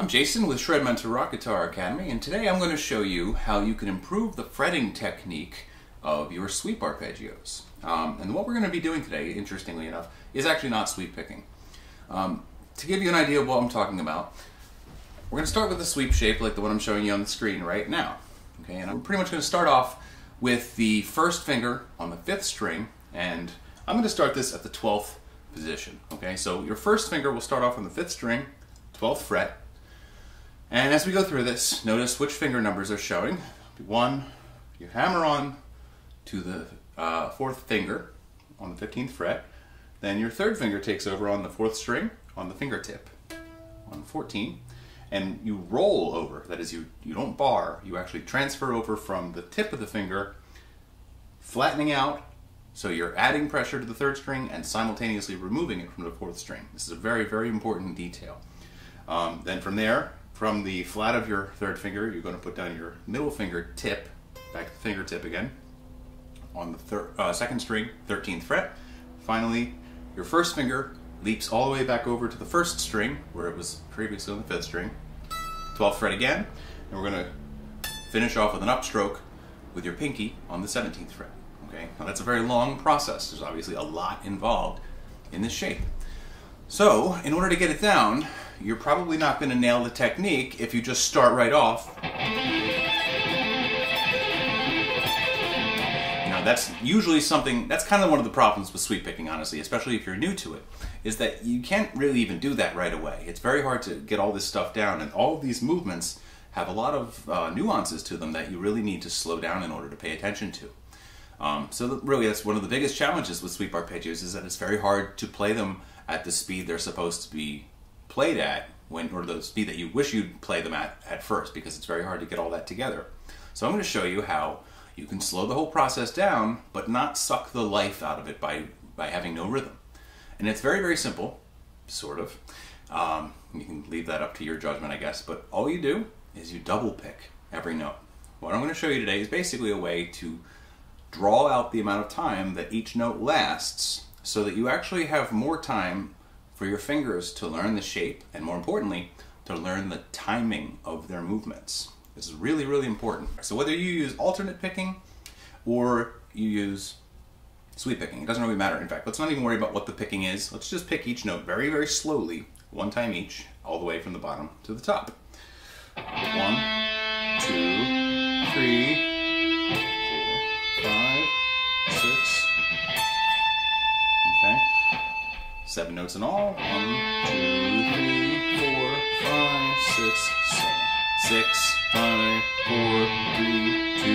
I'm Jason with Shred Mentor Rock Guitar Academy, and today I'm going to show you how you can improve the fretting technique of your sweep arpeggios. And what we're going to be doing today, interestingly enough, is actually not sweep picking. To give you an idea of what I'm talking about, we're going to start with a sweep shape like the one I'm showing you on the screen right now. Okay, and I'm pretty much going to start off with the first finger on the 5th string, and I'm going to start this at the 12th position. Okay, so your first finger will start off on the 5th string, 12th fret. And as we go through this, notice which finger numbers are showing. 1, you hammer on to the 4th finger on the 15th fret. Then your 3rd finger takes over on the 4th string on the fingertip on 14. And you roll over, that is, you don't bar, you actually transfer over from the tip of the finger, flattening out, so you're adding pressure to the 3rd string and simultaneously removing it from the 4th string. This is a very, very important detail. Then from there, from the flat of your 3rd finger, you're going to put down your middle finger tip, back to the fingertip again, on the 2nd string, 13th fret. Finally, your 1st finger leaps all the way back over to the 1st string, where it was previously on the 5th string, 12th fret again, and we're going to finish off with an upstroke with your pinky on the 17th fret. Okay, now that's a very long process. There's obviously a lot involved in this shape. So, in order to get it down, you're probably not going to nail the technique if you just start right off. Now, that's usually something, that's kind of one of the problems with sweep picking, honestly, especially if you're new to it, is that you can't really even do that right away. It's very hard to get all this stuff down, and all of these movements have a lot of nuances to them that you really need to slow down in order to pay attention to. Really, that's one of the biggest challenges with sweep arpeggios, is that it's very hard to play them at the speed they're supposed to be played at, or the speed that you wish you'd play them at first, because it's very hard to get all that together. So I'm going to show you how you can slow the whole process down, but not suck the life out of it by having no rhythm. And it's very, very simple, sort of. You can leave that up to your judgment, I guess, but all you do is you double pick every note. What I'm going to show you today is basically a way to draw out the amount of time that each note lasts, so that you actually have more time for your fingers to learn the shape, and more importantly, to learn the timing of their movements. This is really, really important. So whether you use alternate picking or you use sweep picking, it doesn't really matter. In fact, let's not even worry about what the picking is. Let's just pick each note very, very slowly, one time each, all the way from the bottom to the top. 1, 2, 3, 4, 5, 6. Okay. 7 notes in all. 1, 2, 3, 4, 5, 6, 7. 6, 5, 4, 3, 2,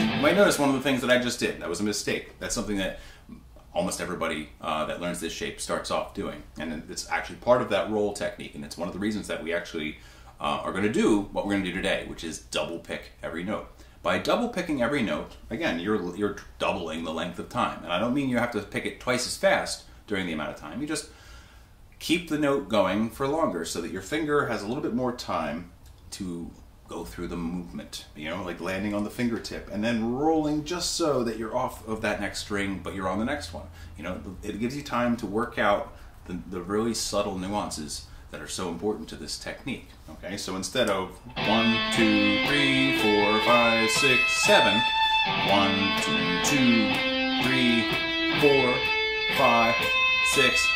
1. You might notice one of the things that I just did. That was a mistake. That's something that almost everybody that learns this shape starts off doing. And it's actually part of that roll technique. And it's one of the reasons that we actually are going to do what we're going to do today, which is double pick every note. By double picking every note, again, you're doubling the length of time. And I don't mean you have to pick it twice as fast during the amount of time. You just keep the note going for longer so that your finger has a little bit more time to go through the movement, you know, like landing on the fingertip and then rolling just so that you're off of that next string, but you're on the next one. You know, it gives you time to work out the really subtle nuances that are so important to this technique. Okay, so instead of 1, 2, 3, 4, 5, 6, 7, 1, 2, 3, 4, 5, 6.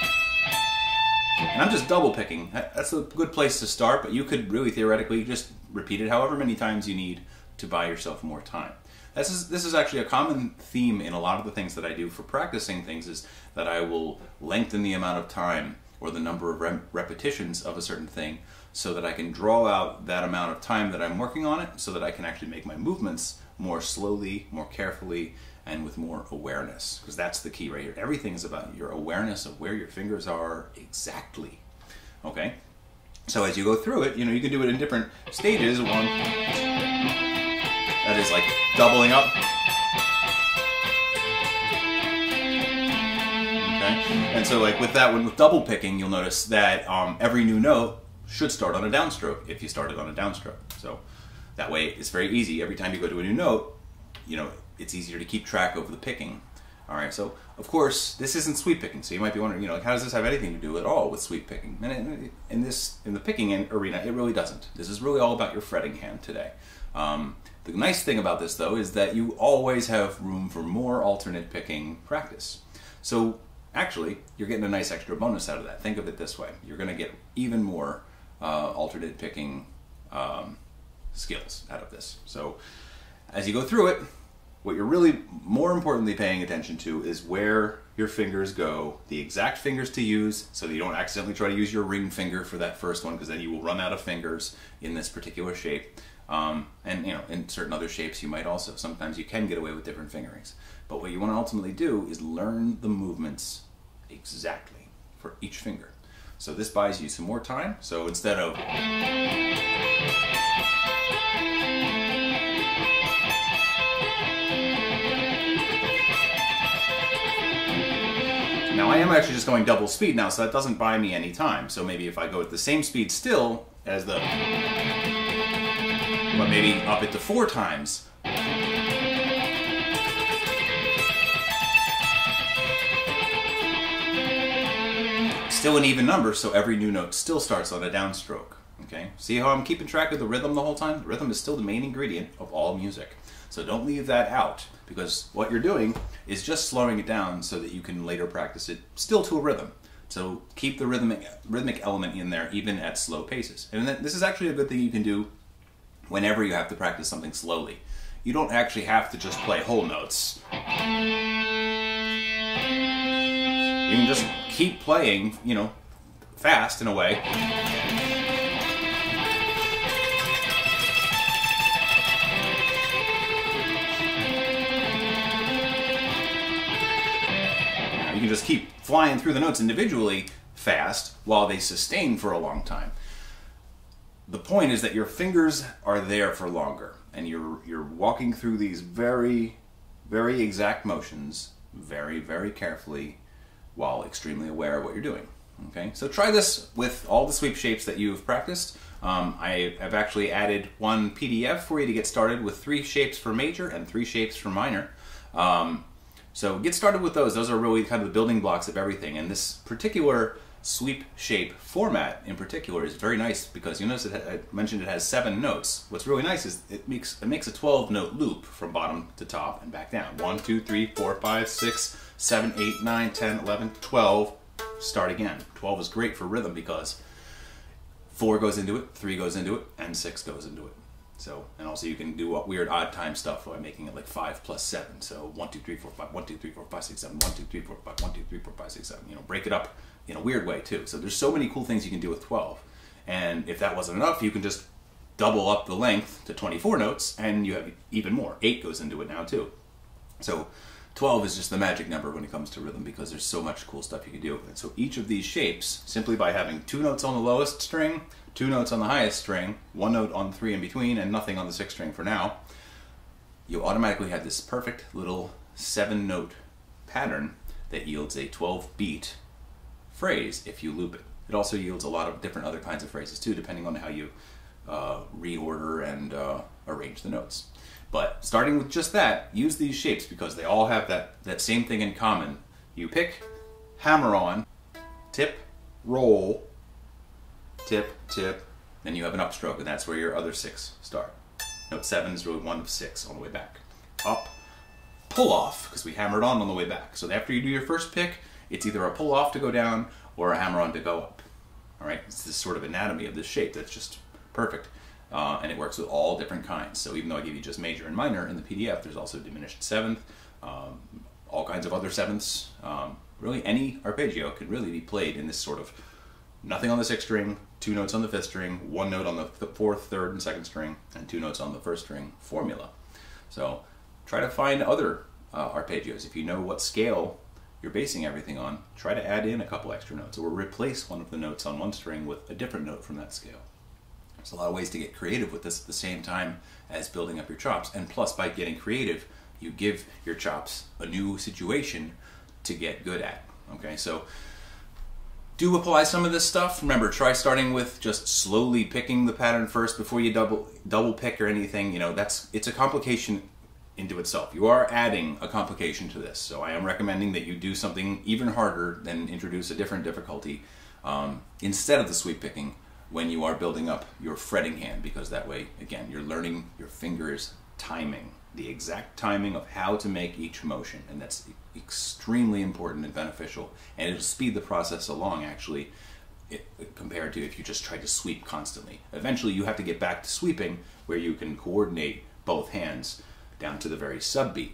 And I'm just double picking. That's a good place to start, but you could really theoretically just repeat it however many times you need to buy yourself more time. This is actually a common theme in a lot of the things that I do for practicing things, is that I will lengthen the amount of time or the number of repetitions of a certain thing so that I can draw out that amount of time that I'm working on it, so that I can actually make my movements more slowly, more carefully, and with more awareness, because that's the key right here. Everything is about your awareness of where your fingers are exactly. Okay, so as you go through it, you know, you can do it in different stages. One, that is like doubling up. Okay, and so like with that one, with double picking, you'll notice that every new note should start on a downstroke if you started on a downstroke. So that way it's very easy. Every time you go to a new note, you know, it's easier to keep track of the picking. All right, so of course this isn't sweep picking, so you might be wondering, like, how does this have anything to do at all with sweep picking? And in the picking arena, it really doesn't. This is really all about your fretting hand today. The nice thing about this, though, is that you always have room for more alternate picking practice. So actually, you're getting a nice extra bonus out of that. Think of it this way: you're going to get even more alternate picking skills out of this. So as you go through it, what you're really more importantly paying attention to is where your fingers go, the exact fingers to use, so that you don't accidentally try to use your ring finger for that first one, because then you will run out of fingers in this particular shape. And in certain other shapes you might also. Sometimes you can get away with different fingerings. But what you want to ultimately do is learn the movements exactly for each finger. So this buys you some more time. So instead of... Now I am actually just going double speed now, so that doesn't buy me any time. So maybe if I go at the same speed still as the... but maybe up it to 4 times. Still an even number, so every new note still starts on a downstroke. Okay? See how I'm keeping track of the rhythm the whole time? The rhythm is still the main ingredient of all music. So don't leave that out, because what you're doing is just slowing it down so that you can later practice it still to a rhythm. So keep the rhythmic element in there even at slow paces. And this is actually a good thing you can do whenever you have to practice something slowly. You don't actually have to just play whole notes. You can just keep playing, fast in a way. You can just keep flying through the notes individually fast while they sustain for a long time. The point is that your fingers are there for longer, and you're walking through these very, very exact motions very, very carefully while extremely aware of what you're doing. Okay, so try this with all the sweep shapes that you've practiced. I have actually added one PDF for you to get started with 3 shapes for major and 3 shapes for minor. So get started with those. Those are really kind of the building blocks of everything, and this particular sweep shape format in particular is very nice because you notice I mentioned it has 7 notes. What's really nice is it makes a 12-note loop from bottom to top and back down. 1, 2, 3, 4, 5, 6, 7, 8, 9, 10, 11, 12. Start again. 12 is great for rhythm because 4 goes into it, 3 goes into it, and 6 goes into it. So, and also you can do weird odd time stuff by making it like 5 plus 7. So 1, 2, 3, 4, 5, 1, 2, 3, 4, 5, 6, 7, 1, 2, 3, 4, 5, 1, 2, 3, 4, 5, 6, 7. Break it up in a weird way too. So there's so many cool things you can do with 12. And if that wasn't enough, you can just double up the length to 24 notes and you have even more. 8 goes into it now too. So 12 is just the magic number when it comes to rhythm because there's so much cool stuff you can do. And so each of these shapes, simply by having 2 notes on the lowest string, 2 notes on the highest string, 1 note on 3 in between, and nothing on the 6th string for now, you automatically have this perfect little 7-note pattern that yields a 12-beat phrase if you loop it. It also yields a lot of different other kinds of phrases too, depending on how you reorder and arrange the notes. But starting with just that, use these shapes because they all have that same thing in common. You pick, hammer on, tip, roll, tip, tip, then you have an upstroke, and that's where your other 6 start. Note 7 is really 1 of 6 on the way back. Up, pull off, because we hammered on the way back. So after you do your first pick, it's either a pull off to go down or a hammer on to go up. All right, it's this sort of anatomy of this shape that's just perfect. And it works with all different kinds. So even though I give you just major and minor in the PDF, there's also diminished 7th, all kinds of other 7ths. Really any arpeggio could really be played in this sort of nothing on the 6th string, 2 notes on the 5th string, 1 note on the 4th, 3rd, and 2nd string, and 2 notes on the 1st string formula. So try to find other arpeggios. If you know what scale you're basing everything on, try to add in a couple extra notes or replace one of the notes on one string with a different note from that scale. There's a lot of ways to get creative with this at the same time as building up your chops. And plus, by getting creative, you give your chops a new situation to get good at. Okay, so do apply some of this stuff. Remember, try starting with just slowly picking the pattern first before you double pick or anything. It's a complication into itself. You are adding a complication to this, so I am recommending that you do something even harder than introduce a different difficulty instead of the sweep picking when you are building up your fretting hand, because that way, again, you're learning your fingers' timing, the exact timing of how to make each motion, and that's extremely important and beneficial, and it'll speed the process along, actually, compared to if you just try to sweep constantly. Eventually, you have to get back to sweeping where you can coordinate both hands down to the very subbeat,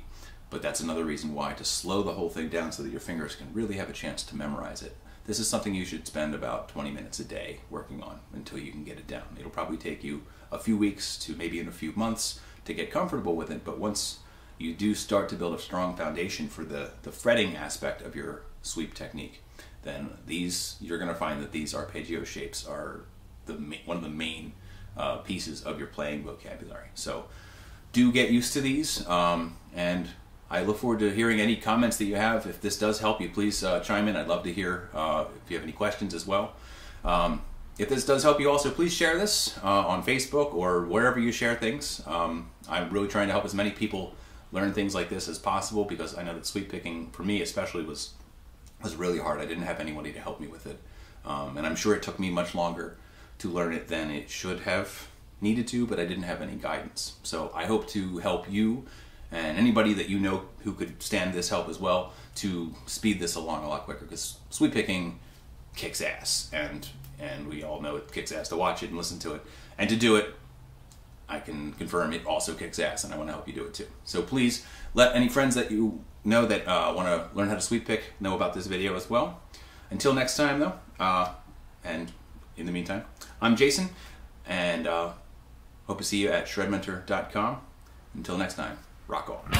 but that's another reason why to slow the whole thing down so that your fingers can really have a chance to memorize it. This is something you should spend about 20 minutes a day working on until you can get it down. It'll probably take you a few weeks to maybe in a few months to get comfortable with it, but once you do start to build a strong foundation for the fretting aspect of your sweep technique, then you're going to find that these arpeggio shapes are one of the main pieces of your playing vocabulary. So do get used to these, and I look forward to hearing any comments that you have. If this does help you, please chime in. I'd love to hear if you have any questions as well. If this does help you also, please share this on Facebook or wherever you share things. I'm really trying to help as many people learn things like this as possible, because I know that sweep picking, for me especially, was really hard. I didn't have anybody to help me with it. And I'm sure it took me much longer to learn it than it should have needed to, but I didn't have any guidance. So I hope to help you and anybody that you know who could stand this help as well to speed this along a lot quicker, because sweep picking kicks ass, and we all know it kicks ass to watch it and listen to it, and to do it, I can confirm it also kicks ass, and I want to help you do it too. So please let any friends that you know that want to learn how to sweep pick know about this video as well. Until next time though, and in the meantime, I'm Jason, and hope to see you at shredmentor.com. Until next time, rock on.